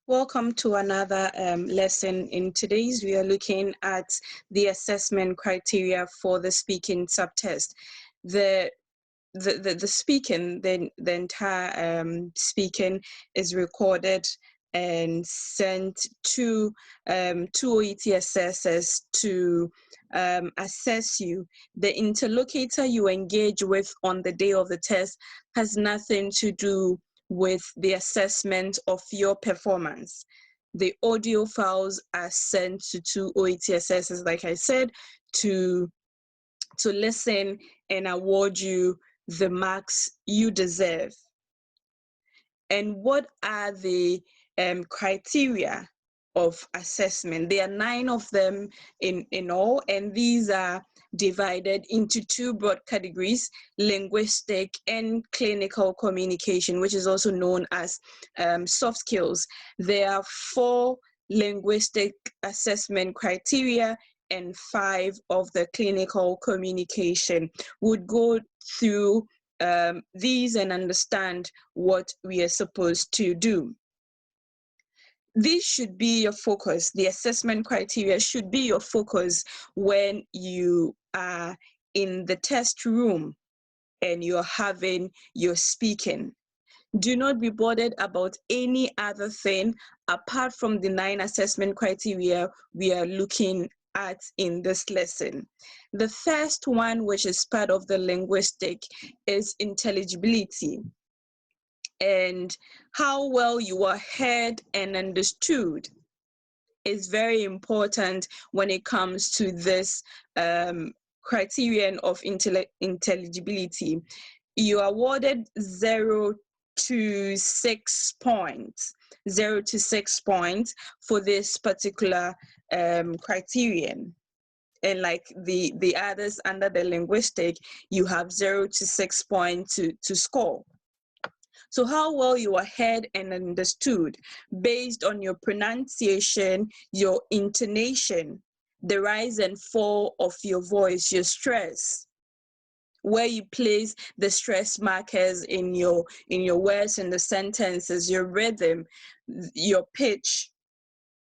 Welcome to another lesson. In today's, we are looking at the assessment criteria for the speaking subtest. The speaking, the entire speaking is recorded and sent to OET assessors to assess you. The interlocutor you engage with on the day of the test has nothing to do with the assessment of your performance. The audio files are sent to two OET assessors, like I said, to listen and award you the marks you deserve. And what are the criteria of assessment? There are 9 of them in all, and these are divided into 2 broad categories: linguistic and clinical communication, which is also known as soft skills. There are 4 linguistic assessment criteria and 5 of the clinical communication. Would go through these and understand what we are supposed to do. This should be your focus. The assessment criteria should be your focus when you are in the test room and you're having your speaking. Do not be bothered about any other thing apart from the 9 assessment criteria we are looking at in this lesson. The first one, which is part of the linguistic, is intelligibility, and how well you are heard and understood is very important when it comes to this criterion of intelligibility. You are awarded 0 to 6 points. 0 to 6 points for this particular criterion. And like the others under the linguistic, you have 0 to 6 points to score. So how well you are heard and understood based on your pronunciation, your intonation, the rise and fall of your voice, your stress, where you place the stress markers in your words and the sentences, your rhythm, your pitch,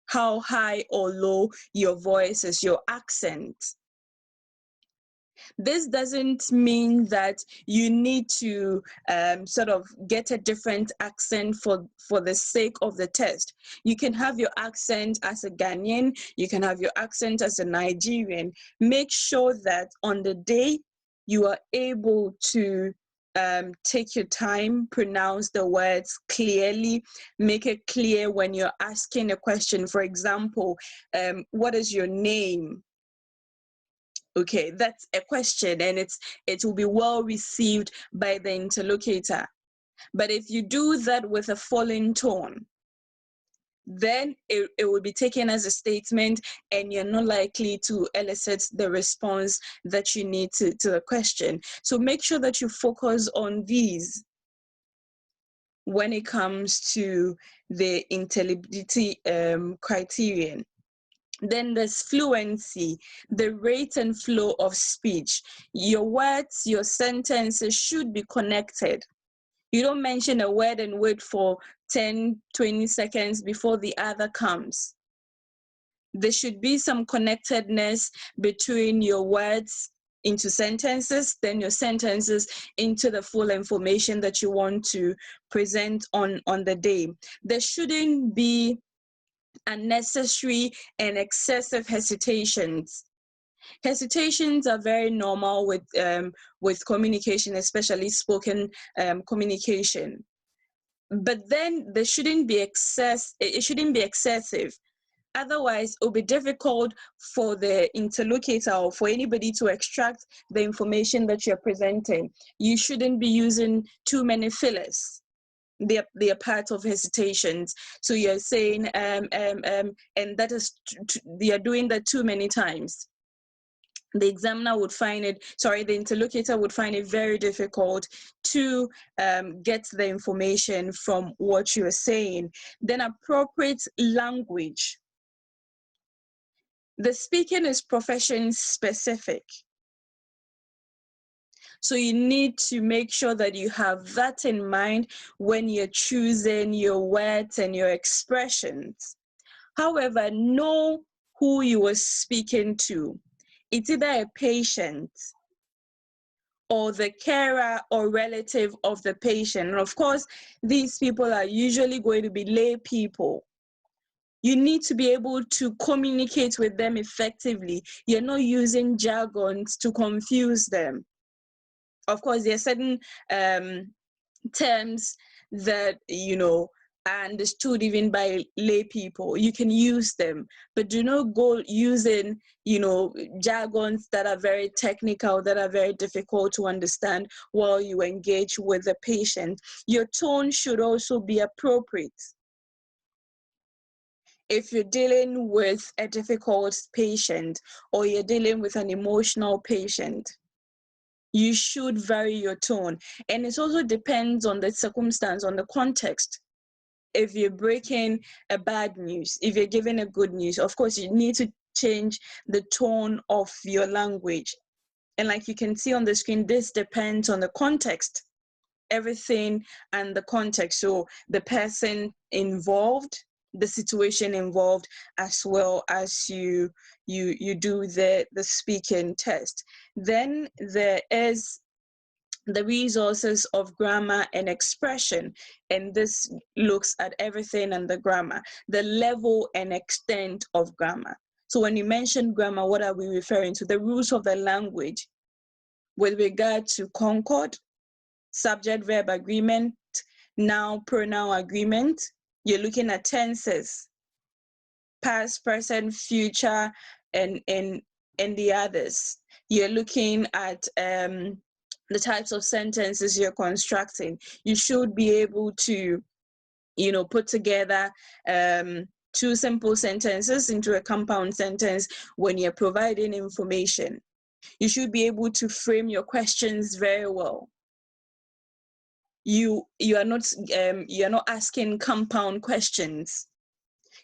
how high or low your voice is, your accent. This doesn't mean that you need to sort of get a different accent for the sake of the test. You can have your accent as a Ghanaian, you can have your accent as a Nigerian. Make sure that on the day you are able to take your time, pronounce the words clearly, make it clear when you're asking a question. For example, what is your name? Okay, that's a question, and it will be well received by the interlocutor. But if you do that with a falling tone, then it will be taken as a statement, and you're not likely to elicit the response that you need to the question. So make sure that you focus on these when it comes to the intelligibility criterion. Then there's fluency, the rate and flow of speech. Your words, your sentences should be connected. You don't mention a word and wait for 10, 20 seconds before the other comes. There should be some connectedness between your words into sentences, then your sentences into the full information that you want to present on the day. There shouldn't be unnecessary and excessive hesitations. Hesitations are very normal with communication, especially spoken communication. But then there shouldn't be it shouldn't be excessive. Otherwise, it will be difficult for the interlocutor or for anybody to extract the information that you're presenting. You shouldn't be using too many fillers. They are part of hesitations. So you're saying and that is they are doing that too many times. The examiner would find it, the interlocutor would find it very difficult to get the information from what you're saying. Then appropriate language. The speaking is profession specific. So you need to make sure that you have that in mind when you're choosing your words and your expressions. However, know who you are speaking to. It's either a patient or the carer or relative of the patient. And of course, these people are usually going to be lay people. You need to be able to communicate with them effectively. You're not using jargons to confuse them. Of course, there are certain terms that, are understood even by lay people. You can use them, but do not go using, jargons that are very technical, that are very difficult to understand while you engage with the patient. Your tone should also be appropriate. If you're dealing with a difficult patient or you're dealing with an emotional patient, you should vary your tone. And it also depends on the circumstance, on the context. If you're breaking a bad news, if you're giving a good news, of course, you need to change the tone of your language. And like you can see on the screen, this depends on the context, everything and the context. So the person involved, the situation involved, as well as you do the speaking test. Then there is the resources of grammar and expression, and this looks at everything and the grammar, the level and extent of grammar. So when you mention grammar, what are we referring to? The rules of the language with regard to concord, subject-verb agreement, noun-pronoun agreement. You're looking at tenses, past, present, future, and the others. You're looking at the types of sentences you're constructing. You should be able to, put together two simple sentences into a compound sentence when you're providing information. You should be able to frame your questions very well. You are not asking compound questions.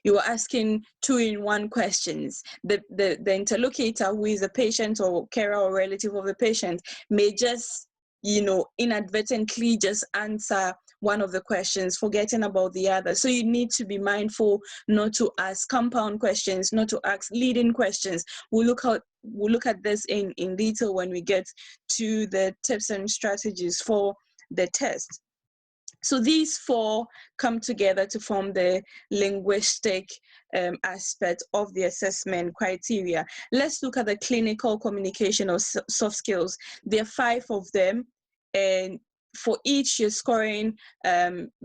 You are asking two-in-one questions. The interlocutor, who is a patient or carer or relative of the patient, may just inadvertently just answer one of the questions, forgetting about the other. So you need to be mindful not to ask compound questions, not to ask leading questions. We'll look at this in detail when we get to the tips and strategies for the test. So these four come together to form the linguistic aspect of the assessment criteria. Let's look at the clinical communication or soft skills. There are 5 of them, and for each you're scoring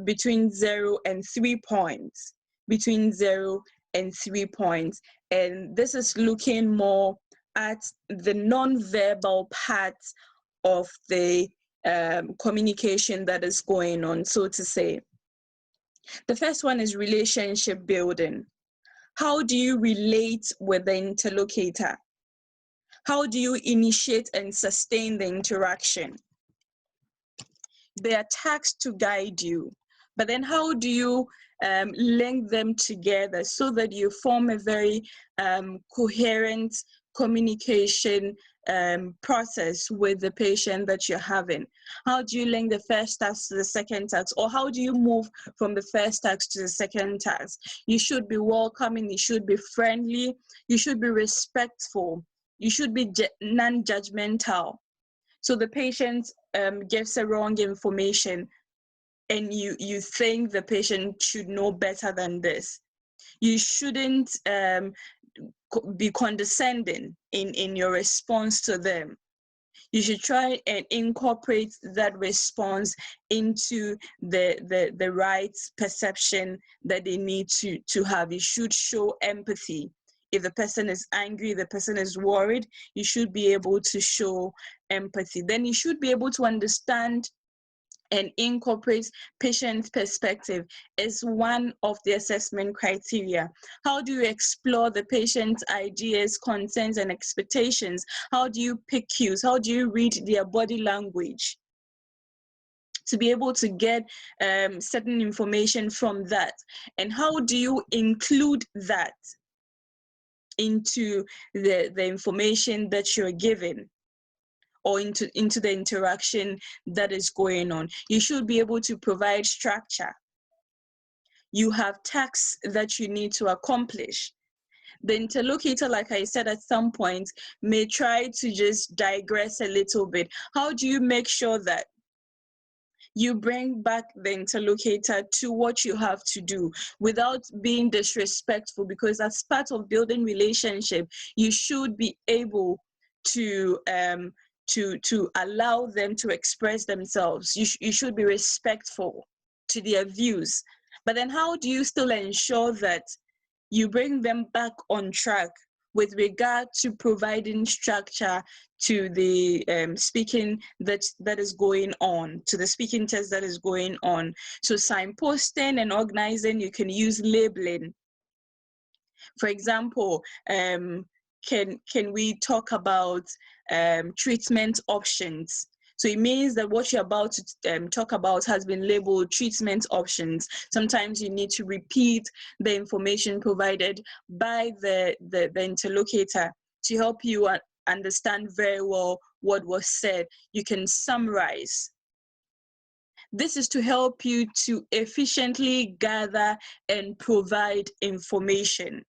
between 0 and 3 points. Between 0 and 3 points. And this is looking more at the non-verbal parts of the communication that is going on, so to say. The first one is relationship building. How do you relate with the interlocutor? How do you initiate and sustain the interaction? They are tasks to guide you, but then how do you link them together so that you form a very coherent communication process with the patient that you're having? How do you link the first task to the second task, or how do you move from the first task to the second task? You should be welcoming, you should be friendly, you should be respectful, you should be non-judgmental. So the patient gives a wrong information and you think the patient should know better than this. You shouldn't be condescending in your response to them. You should try and incorporate that response into the right perception that they need to have. You should show empathy. If the person is angry, the person is worried, you should be able to show empathy. Then you should be able to understand and incorporate patient perspective is one of the assessment criteria. How do you explore the patient's ideas, concerns, and expectations? How do you pick cues? How do you read their body language to be able to get certain information from that? And how do you include that into the information that you're giving? or into the interaction that is going on. You should be able to provide structure. You have tasks that you need to accomplish. The interlocutor, like I said, at some point may try to just digress a little bit. How do you make sure that you bring back the interlocutor to what you have to do without being disrespectful? Because as part of building relationship, you should be able to allow them to express themselves. You should be respectful to their views. But then how do you still ensure that you bring them back on track with regard to providing structure to the speaking that is going on, to the speaking test that is going on? So signposting and organizing, you can use labeling. For example, can we talk about treatment options? So it means that what you're about to talk about has been labeled treatment options. Sometimes you need to repeat the information provided by the interlocutor to help you understand very well what was said. You can summarize. This is to help you to efficiently gather and provide information.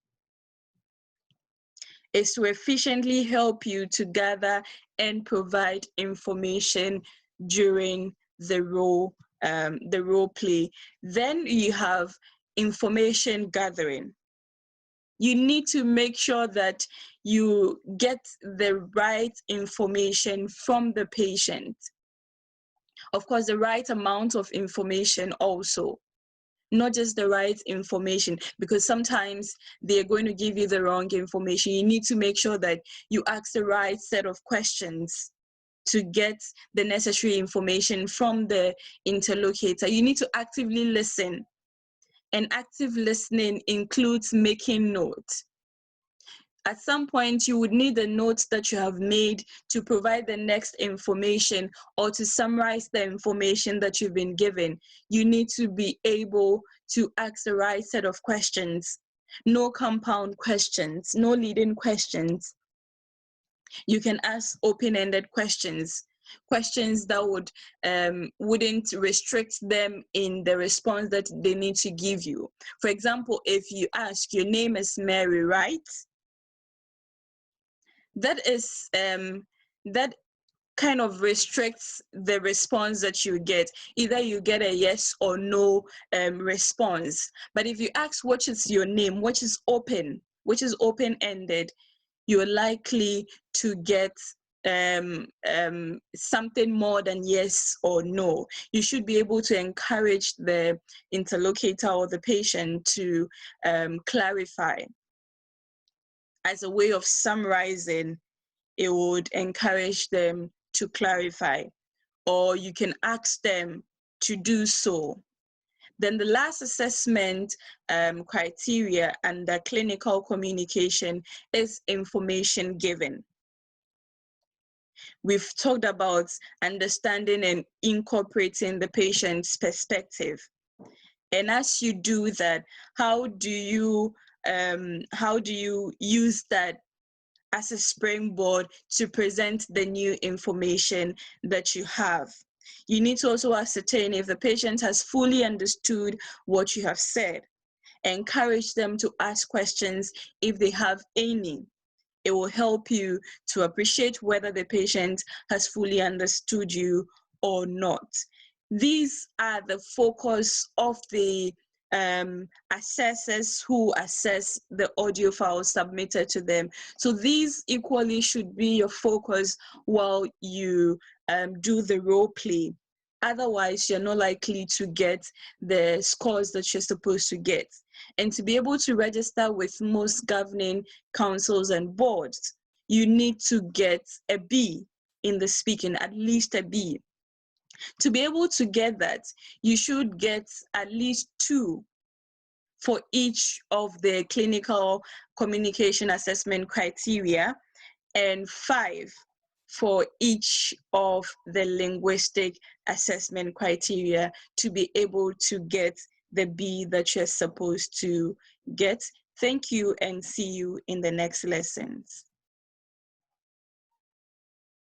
Is to efficiently help you to gather and provide information during the role play. Then you have information gathering. You need to make sure that you get the right information from the patient. Of course, the right amount of information also. Not just the right information, because sometimes they're going to give you the wrong information. You need to make sure that you ask the right set of questions to get the necessary information from the interlocutor. You need to actively listen, and active listening includes making notes. At some point, you would need the notes that you have made to provide the next information or to summarize the information that you've been given. You need to be able to ask the right set of questions. No compound questions, no leading questions. You can ask open-ended questions, questions that wouldn't restrict them in the response that they need to give you. For example, if you ask, your name is Mary, right? That is that kind of restricts the response that you get. Either you get a yes or no response. But if you ask what is your name, which is open-ended, you're likely to get something more than yes or no. You should be able to encourage the interlocutor or the patient to clarify. As a way of summarizing, it would encourage them to clarify, or you can ask them to do so. Then the last assessment criteria under clinical communication is information given. We've talked about understanding and incorporating the patient's perspective. And as you do that, how do you use that as a springboard to present the new information that you have? You need to also ascertain if the patient has fully understood what you have said. Encourage them to ask questions if they have any. It will help you to appreciate whether the patient has fully understood you or not. These are the focus of the assessors who assess the audio files submitted to them. So these equally should be your focus while you do the role play. Otherwise, you're not likely to get the scores that you're supposed to get. And to be able to register with most governing councils and boards, you need to get a B in the speaking, at least a B. To be able to get that, you should get at least 2 for each of the clinical communication assessment criteria and 5 for each of the linguistic assessment criteria to be able to get the B that you're supposed to get. Thank you, and see you in the next lessons.